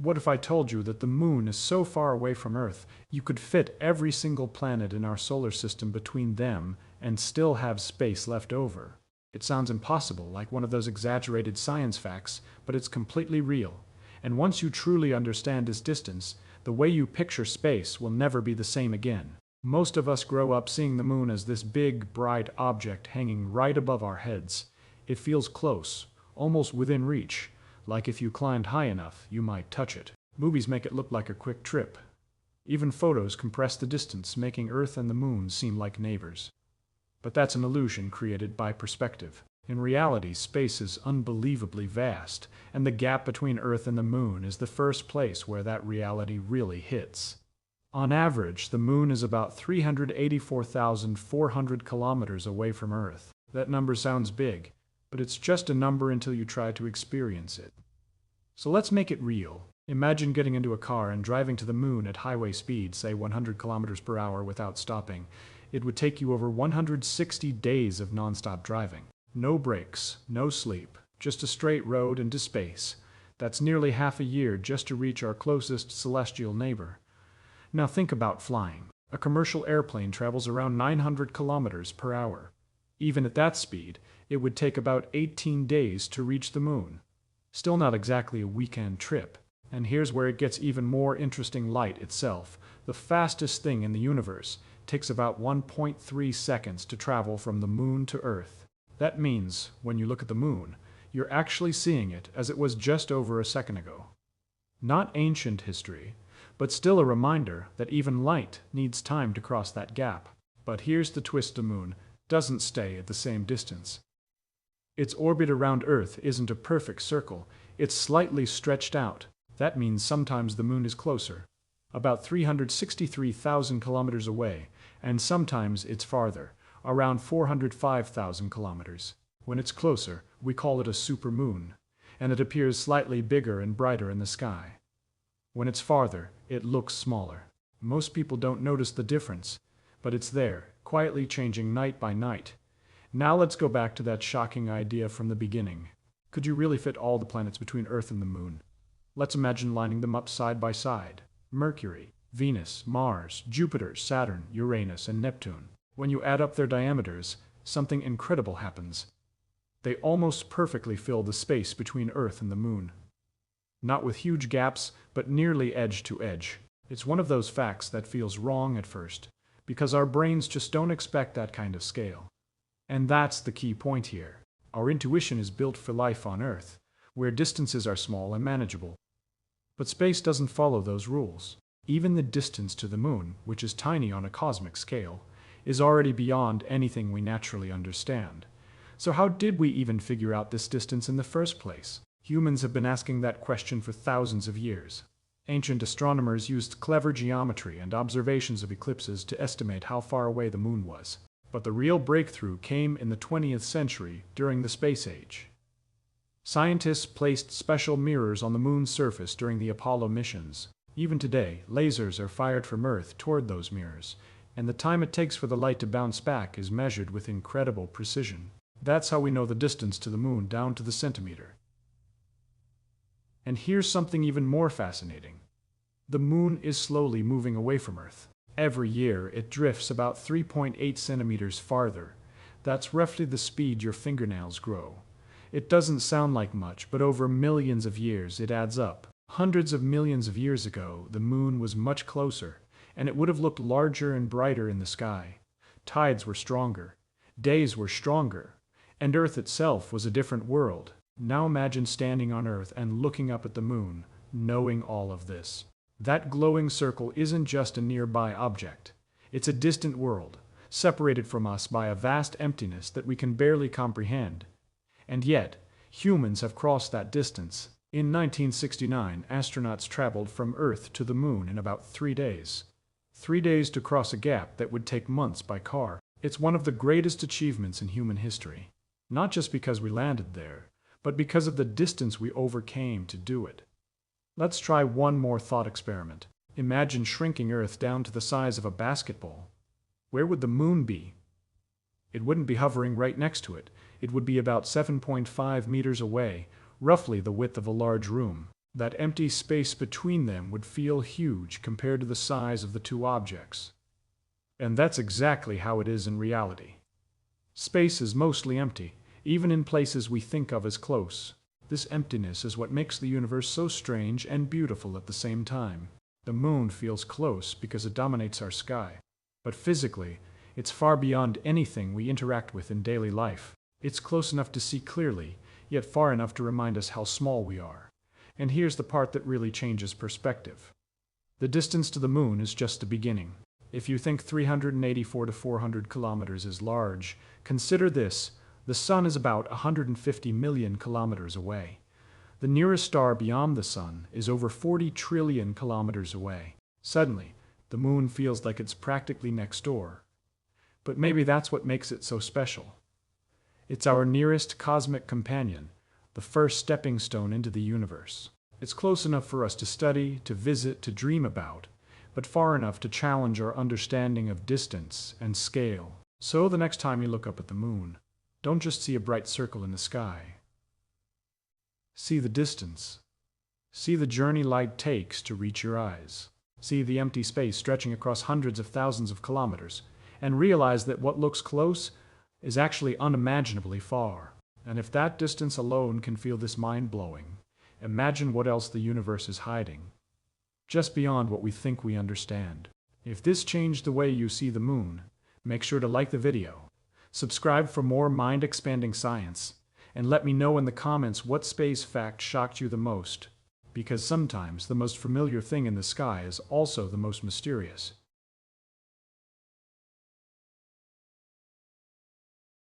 What if I told you that the moon is so far away from Earth, you could fit every single planet in our solar system between them and still have space left over? It sounds impossible, like one of those exaggerated science facts, but it's completely real. And once you truly understand this distance, the way you picture space will never be the same again. Most of us grow up seeing the moon as this big, bright object hanging right above our heads. It feels close, almost within reach, like if you climbed high enough, you might touch it. Movies make it look like a quick trip. Even photos compress the distance, making Earth and the moon seem like neighbors. But that's an illusion created by perspective. In reality, space is unbelievably vast, and the gap between Earth and the moon is the first place where that reality really hits. On average, the moon is about 384,400 kilometers away from Earth. That number sounds big, but it's just a number until you try to experience it. So let's make it real. Imagine getting into a car and driving to the moon at highway speed, say 100 kilometers per hour without stopping. It would take you over 160 days of nonstop driving. No breaks, no sleep, just a straight road into space. That's nearly half a year just to reach our closest celestial neighbor. Now think about flying. A commercial airplane travels around 900 kilometers per hour. Even at that speed, it would take about 18 days to reach the moon. Still not exactly a weekend trip. And here's where it gets even more interesting: light itself, the fastest thing in the universe, takes about 1.3 seconds to travel from the moon to Earth. That means, when you look at the moon, you're actually seeing it as it was just over a second ago. Not ancient history, but still a reminder that even light needs time to cross that gap. But here's the twist: the moon doesn't stay at the same distance. Its orbit around Earth isn't a perfect circle, it's slightly stretched out. That means sometimes the moon is closer, about 363,000 kilometers away, and sometimes it's farther, around 405,000 kilometers. When it's closer, we call it a supermoon, and it appears slightly bigger and brighter in the sky. When it's farther, it looks smaller. Most people don't notice the difference, but it's there, quietly changing night by night. Now let's go back to that shocking idea from the beginning. Could you really fit all the planets between Earth and the moon? Let's imagine lining them up side by side. Mercury, Venus, Mars, Jupiter, Saturn, Uranus, and Neptune. When you add up their diameters, something incredible happens. They almost perfectly fill the space between Earth and the moon. Not with huge gaps, but nearly edge to edge. It's one of those facts that feels wrong at first, because our brains just don't expect that kind of scale. And that's the key point here. Our intuition is built for life on Earth, where distances are small and manageable. But space doesn't follow those rules. Even the distance to the moon, which is tiny on a cosmic scale, is already beyond anything we naturally understand. So how did we even figure out this distance in the first place? Humans have been asking that question for thousands of years. Ancient astronomers used clever geometry and observations of eclipses to estimate how far away the moon was. But the real breakthrough came in the 20th century during the space age. Scientists placed special mirrors on the moon's surface during the Apollo missions. Even today, lasers are fired from Earth toward those mirrors, and the time it takes for the light to bounce back is measured with incredible precision. That's how we know the distance to the moon down to the centimeter. And here's something even more fascinating. The moon is slowly moving away from Earth. Every year, it drifts about 3.8 centimeters farther. That's roughly the speed your fingernails grow. It doesn't sound like much, but over millions of years it adds up. Hundreds of millions of years ago, the moon was much closer, and it would have looked larger and brighter in the sky. Tides were stronger, days were stronger, and Earth itself was a different world. Now imagine standing on Earth and looking up at the moon, knowing all of this. That glowing circle isn't just a nearby object. It's a distant world, separated from us by a vast emptiness that we can barely comprehend. And yet, humans have crossed that distance. In 1969, astronauts traveled from Earth to the moon in about 3 days. 3 days to cross a gap that would take months by car. It's one of the greatest achievements in human history. Not just because we landed there, but because of the distance we overcame to do it. Let's try one more thought experiment. Imagine shrinking Earth down to the size of a basketball. Where would the moon be? It wouldn't be hovering right next to it. It would be about 7.5 meters away, roughly the width of a large room. That empty space between them would feel huge compared to the size of the two objects. And that's exactly how it is in reality. Space is mostly empty, even in places we think of as close. This emptiness is what makes the universe so strange and beautiful at the same time. The moon feels close because it dominates our sky. But physically, it's far beyond anything we interact with in daily life. It's close enough to see clearly, yet far enough to remind us how small we are. And here's the part that really changes perspective. The distance to the moon is just the beginning. If you think 384 to 400 kilometers is large, consider this: the sun is about 150 million kilometers away. The nearest star beyond the sun is over 40 trillion kilometers away. Suddenly, the moon feels like it's practically next door. But maybe that's what makes it so special. It's our nearest cosmic companion, the first stepping stone into the universe. It's close enough for us to study, to visit, to dream about, but far enough to challenge our understanding of distance and scale. So the next time you look up at the moon, don't just see a bright circle in the sky. See the distance. See the journey light takes to reach your eyes. See the empty space stretching across hundreds of thousands of kilometers, and realize that what looks close is actually unimaginably far. And if that distance alone can feel this mind-blowing, imagine what else the universe is hiding, just beyond what we think we understand. If this changed the way you see the moon, make sure to like the video, subscribe for more mind-expanding science, and let me know in the comments what space fact shocked you the most, because sometimes the most familiar thing in the sky is also the most mysterious.